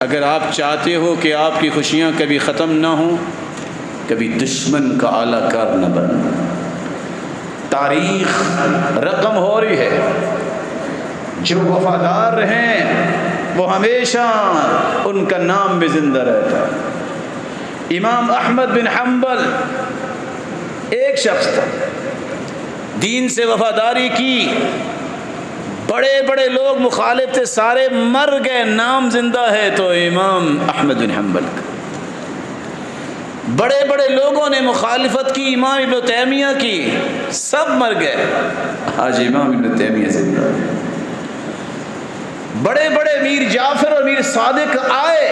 اگر آپ چاہتے ہو کہ آپ کی خوشیاں کبھی ختم نہ ہوں، کبھی دشمن کا اعلیٰ کار نہ بن۔ تاریخ رقم ہو رہی ہے، جو وفادار رہیں وہ ہمیشہ ان کا نام بھی زندہ رہتا ہے۔ امام احمد بن حنبل ایک شخص تھا، دین سے وفاداری کی، بڑے بڑے لوگ مخالف تھے، سارے مر گئے، نام زندہ ہے تو امام احمد بن حنبل کا۔ بڑے بڑے لوگوں نے مخالفت کی، امام ابن تیمیہ کی، سب مر گئے، آج امام ابن تیمیہ زندہ ہے۔ بڑے بڑے میر جعفر اور میر صادق آئے،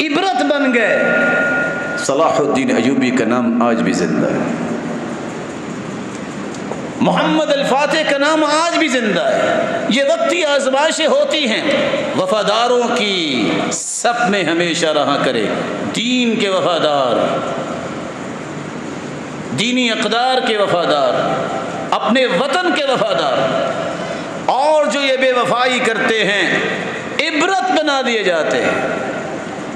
عبرت بن گئے، صلاح الدین ایوبی کا نام آج بھی زندہ ہے، محمد الفاتح کا نام آج بھی زندہ ہے۔ یہ وقتی آزمائشیں ہوتی ہیں، وفاداروں کی صف میں ہمیشہ رہا کرے، دین کے وفادار، دینی اقدار کے وفادار، اپنے وطن کے وفادار، اور جو یہ بے وفائی کرتے ہیں عبرت بنا دیے جاتے ہیں،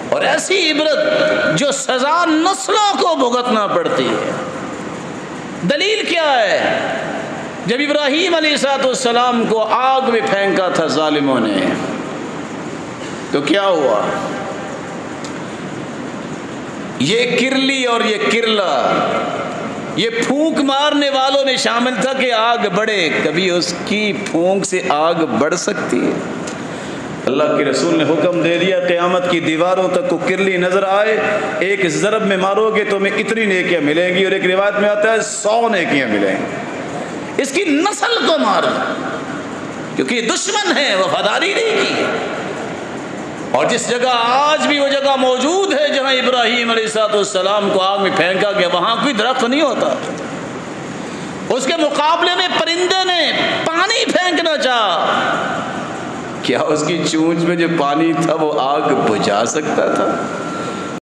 اور ایسی عبرت جو سزا نسلوں کو بھگتنا پڑتی ہے۔ دلیل کیا ہے؟ جب ابراہیم علیہ السلام کو آگ میں پھینکا تھا ظالموں نے، تو کیا ہوا؟ یہ کرلی اور یہ کرلا، یہ پھونک مارنے والوں میں شامل تھا کہ آگ بڑھے، کبھی اس کی پھونک سے آگ بڑھ سکتی ہے؟ اللہ کے رسول نے حکم دے دیا، قیامت کی دیواروں تک کو کرلی نظر آئے، ایک ضرب میں مارو گے تو تمہیں اتنی نیکیاں ملیں گی، اور ایک روایت میں آتا ہے 100 نیکیاں ملیں گی۔ اس کی نسل کو مارو، کیونکہ یہ دشمن ہے، وفاداری نہیں کی۔ اور جس جگہ آج بھی وہ جگہ موجود ہے جہاں ابراہیم علیہ السلام کو آگ میں پھینکا گیا، وہاں کوئی درخت نہیں ہوتا، اس کے مقابلے میں پرندے نے پانی پھینکنا چاہا، کیا اس کی چونچ میں جو پانی تھا وہ آگ بجھا سکتا تھا؟